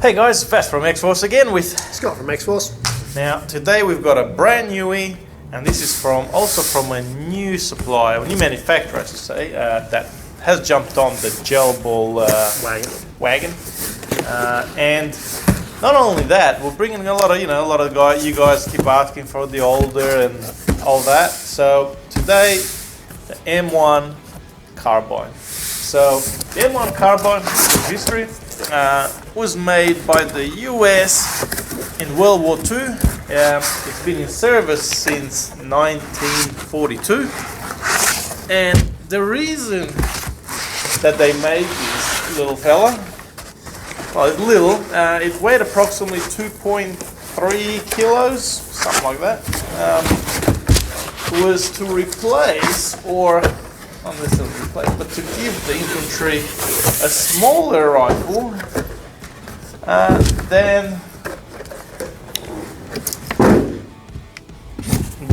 Hey guys, Fast from X-Force again with Scott from X-Force. Now today we've got a brand newie, and this is also from a new supplier, a new manufacturer I should say, that has jumped on the gel ball wagon. And not only that, we're bringing a lot of guys. You guys keep asking for the older and all that. So today, the M1 Carbine. So the M1 Carbine history was made by the US in World War II. It's been in service since 1942, and the reason that they made this little fella, well, it's little, it weighed approximately 2.3 kilos, something like that, was to replace, or not necessarily replace, but to give the infantry a smaller rifle than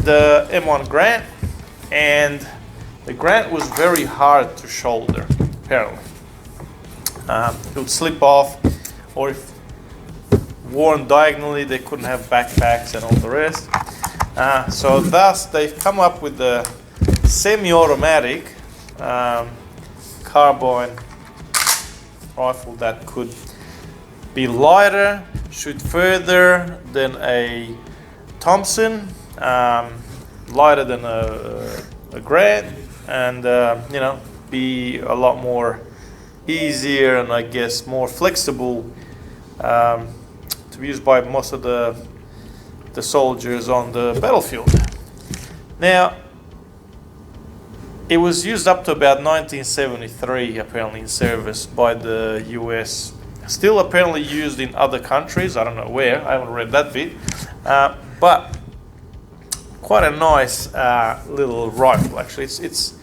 the M1 Grant, and the Grant was very hard to shoulder, apparently. It would slip off, or if worn diagonally, they couldn't have backpacks and all the rest. So thus, they've come up with the semi-automatic carbine rifle that could be lighter, shoot further than a Thompson, lighter than a Grant, and be a lot more easier and I guess more flexible to be used by most of the soldiers on the battlefield. Now, it was used up to about 1973 apparently in service by the US. Still apparently used in other countries, I don't know where, I haven't read that bit, but quite a nice little rifle actually. It's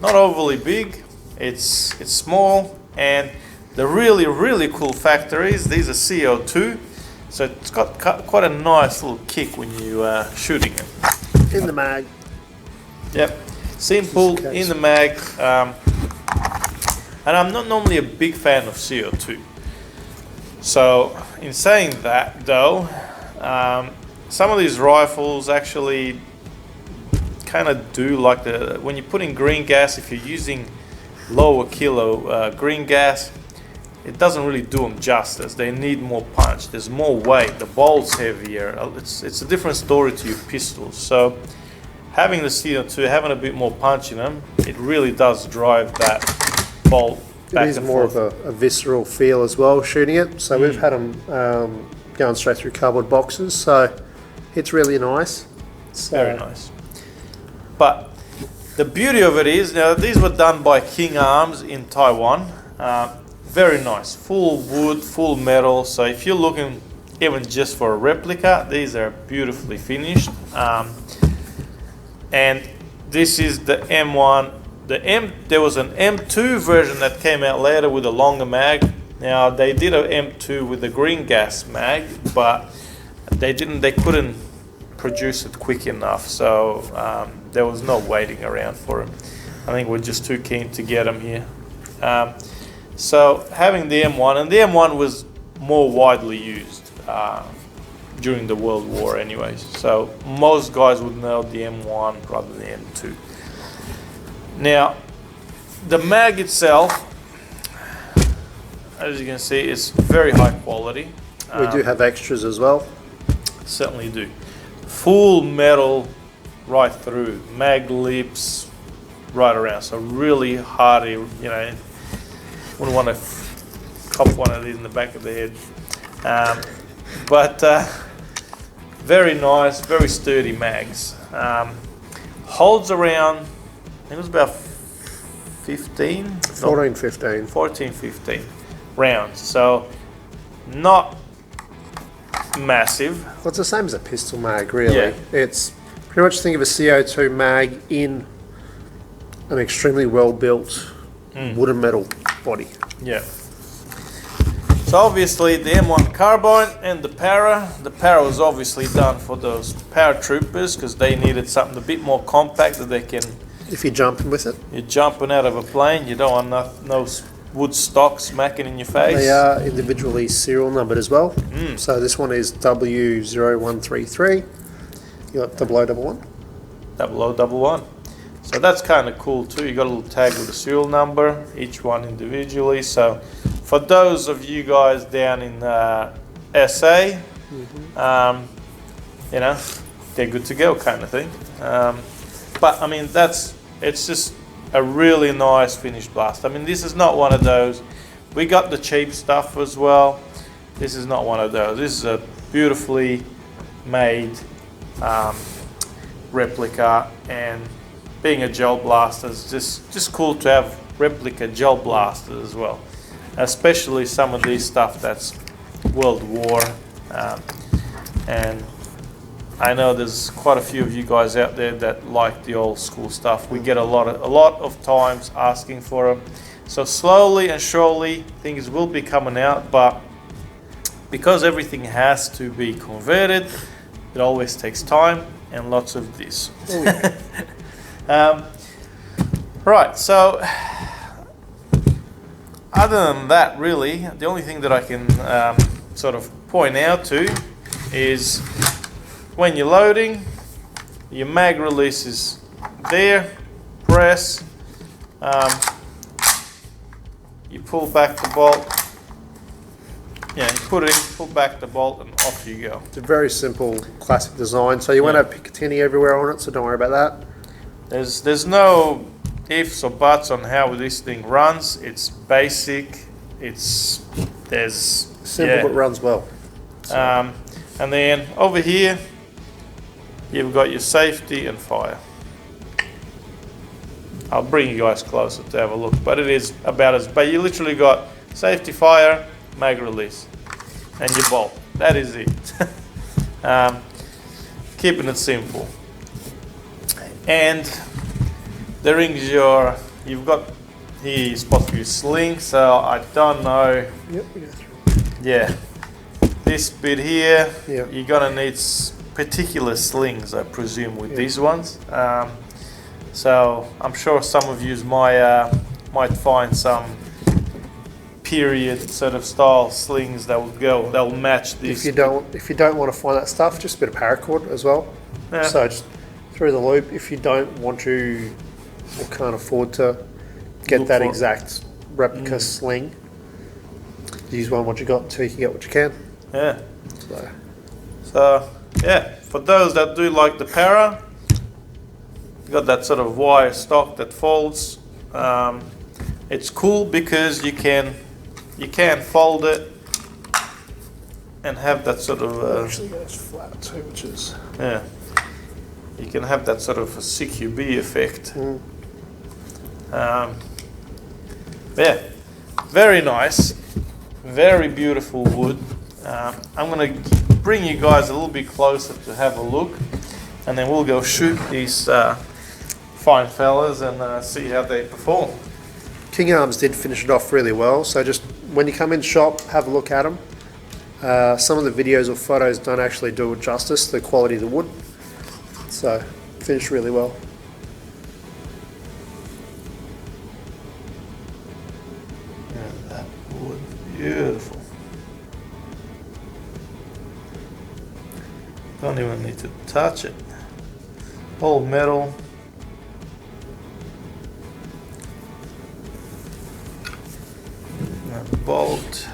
not overly big, it's small, and the really cool factor is these are CO2, so it's got quite a nice little kick when you shooting it. In the mag. Yep, simple in the mag, and I'm not normally a big fan of CO2. So in saying that though, some of these rifles actually kind of do like when you put in green gas, if you're using lower kilo green gas, it doesn't really do them justice. They need more punch, there's more weight, the bolt's heavier, it's a different story to your pistols. So having the CO2, having a bit more punch in them, it really does drive that bolt back. It is and more forth. of a visceral feel as well shooting it. So we've had them going straight through cardboard boxes, so it's really nice. Very nice. But the beauty of it is, now these were done by King Arms in Taiwan. Very nice, full wood, full metal. So if you're looking even just for a replica, these are beautifully finished. And this is the M1. There was an M2 version that came out later with a longer mag. Now they did an M2 with the green gas mag, but they couldn't produce it quick enough, so there was no waiting around for them. I think we're just too keen to get them here. So having the M1, and the M1 was more widely used during the World War anyways, so most guys would know the M1 rather than the M2. Now the mag itself, as you can see, is very high quality. We do have extras as well. Certainly do. Full metal right through, mag lips right around, so really hardy, wouldn't want to cop one of these in the back of the head. But very nice, very sturdy mags. Holds around, I think it was about 14, 15 rounds, so not massive. Well, it's the same as a pistol mag, really. Yeah. It's pretty much think of a CO2 mag in an extremely well-built wooden metal body. Yeah. So obviously the M1 Carbine and the Para. The Para was obviously done for those paratroopers because they needed something a bit more compact that they can. If you're jumping with it. You're jumping out of a plane, you don't want no wood stock smacking in your face. They are individually serial numbered as well. So this one is W0133. You got 0011. 0011. So that's kind of cool too. You got a little tag with a serial number, each one individually. So for those of you guys down in SA, you know, they're good to go kind of thing. But I mean, it's just a really nice finished blast. I mean, this is not one of those. We got the cheap stuff as well. This is not one of those. This is a beautifully made replica, and being a gel blaster is just cool to have replica gel blasters as well, especially some of these stuff that's World War, and I know there's quite a few of you guys out there that like the old school stuff. We get a lot of times asking for them, so slowly and surely things will be coming out, but because everything has to be converted, it always takes time and lots of this. Right, so other than that, really, the only thing that I can sort of point out to is when you're loading, your mag release is there, press, you pull back the bolt, you put it in, pull back the bolt, and off you go. It's a very simple, classic design. So you won't have Picatinny everywhere on it, so don't worry about that. There's no ifs or buts on how this thing runs. It's basic. There's simple but runs well. So. And then over here, you've got your safety and fire. I'll bring you guys closer to have a look, but it is about as. But you literally got safety, fire, mag release, and your bolt. That is it. Keeping it simple. And the rings you've got here is supposed to be a sling, so I don't know. Yep, we go through. Yeah, this bit here, Yep. you're gonna need particular slings, I presume, with these ones. So I'm sure some of you might find some period sort of style slings that will match this. If you don't want to find that stuff, just a bit of paracord as well. Yeah. So just through the loop. If you don't want to or can't afford to get Look that for exact replica sling, use what you got until you can get what you can. Yeah. So yeah, for those that do like the para, you got that sort of wire stock that folds. It's cool because you can fold it and have that sort of actually goes flat too, which is you can have that sort of a CQB effect. Yeah, very nice, very beautiful wood. I'm gonna bring you guys a little bit closer to have a look, and then we'll go shoot these fine fellas and see how they perform. King Arms did finish it off really well. So just when you come in shop, have a look at them. Some of the videos or photos don't actually do it justice, the quality of the wood. So finished really well. Yeah, that wood, beautiful. Don't even need to touch it. All metal. And bolt.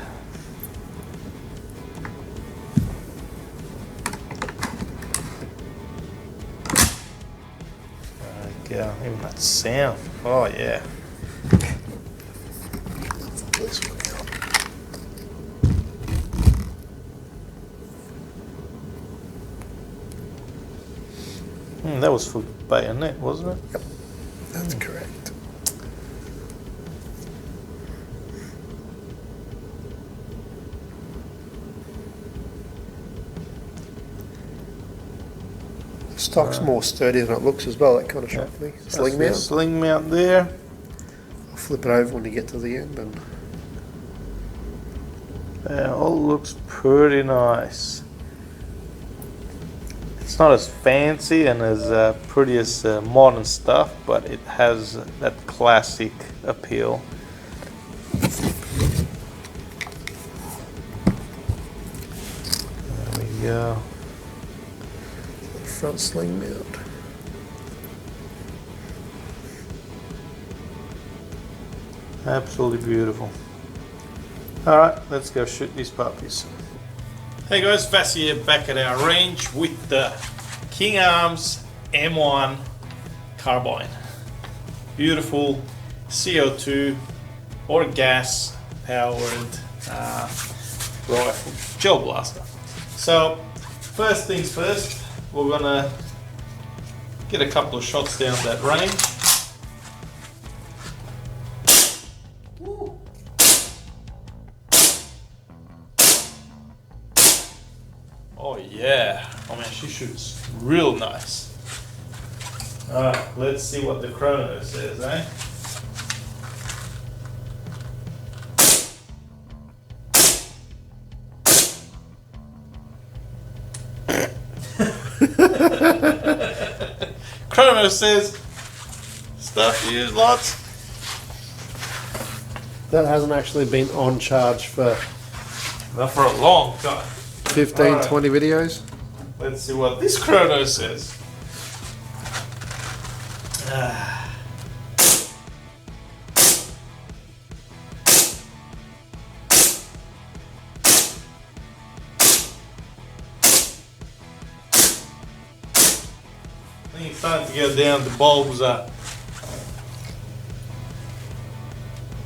Yeah, even that sound. Oh yeah. That was for bayonet, wasn't it? Yep, that's correct. Stock's more sturdy than it looks as well. That kind of shocked me. Sling mount. Sling mount there. I'll flip it over when you get to the end. And yeah, all looks pretty nice. It's not as fancy and as pretty as modern stuff, but it has that classic appeal. go. Front sling mount. Absolutely beautiful. Alright, let's go shoot these puppies. Hey guys, Vass here, back at our range with the King Arms M1 Carbine. Beautiful CO2 or gas powered rifle, gel blaster. So first things first, we're gonna get a couple of shots down that range. Oh yeah, oh man, she shoots real nice. Alright, let's see what the chrono says, eh? Chrono says stuff you use lots. That hasn't actually been on charge for Not for a long time. 15, Alright. 20 videos. Let's see what this chrono says. I think it's time to get down the bulbs up.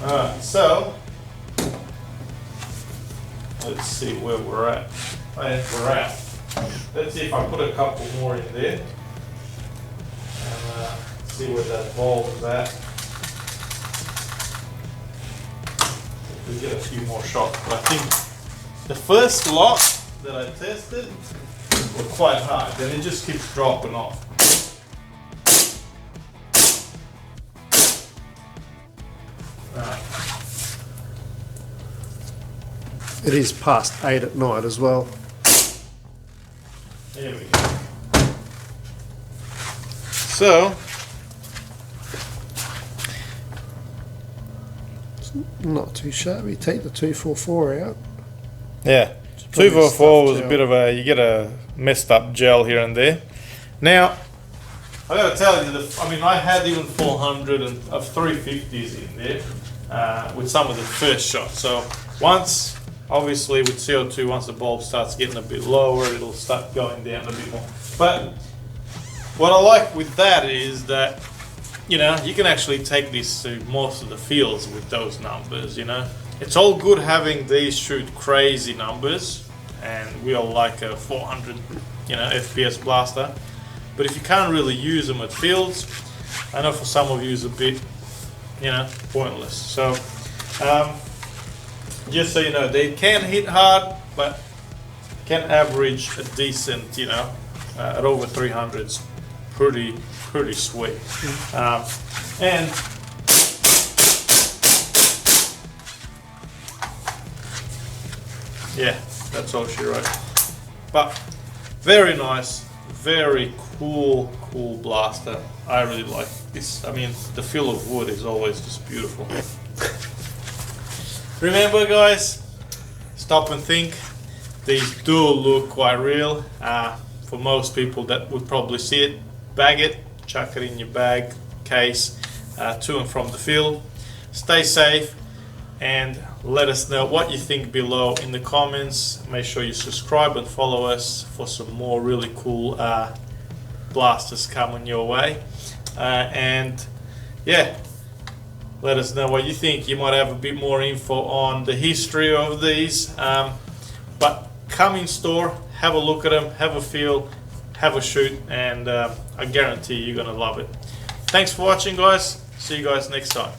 Alright, so let's see where we're at. We're at. Let's see if I put a couple more in there. And see where that bulb is at. We get a few more shots, but I think the first lot that I tested were quite high. Then it just keeps dropping off. It is past 8 at night as well. There we go. So, Not too shabby. Take the 244 out. yeah, probably 244 was a stuffed bit gel. of a, you get a messed up gel here and there. Now, I gotta tell you, I had even 400 and 350s in there with some of the first shots. So once, obviously with CO2, once the bulb starts getting a bit lower, it'll start going down a bit more. But what I like with that is that, you know, you can actually take this to most of the fields with those numbers, you know. It's all good having these shoot crazy numbers, and we all like a 400, you know, FPS blaster. But if you can't really use them at fields, I know for some of you it's a bit, you know, pointless. So, just so you know, they can hit hard, but can average a decent, you know, at over 300s. Pretty sweet. And yeah, that's all she wrote. But very nice, very cool blaster. I really like this. I mean, the feel of wood is always just beautiful. Remember guys, stop and think. These do look quite real. For most people that would probably see it, bag it, chuck it in your bag, case, to and from the field. Stay safe and let us know what you think below in the comments. Make sure you subscribe and follow us for some more really cool blasters coming your way. And yeah, let us know what you think. You might have a bit more info on the history of these, but come in store, have a look at them, have a feel, have a shoot, and I guarantee you're gonna love it. Thanks for watching guys. See you guys next time.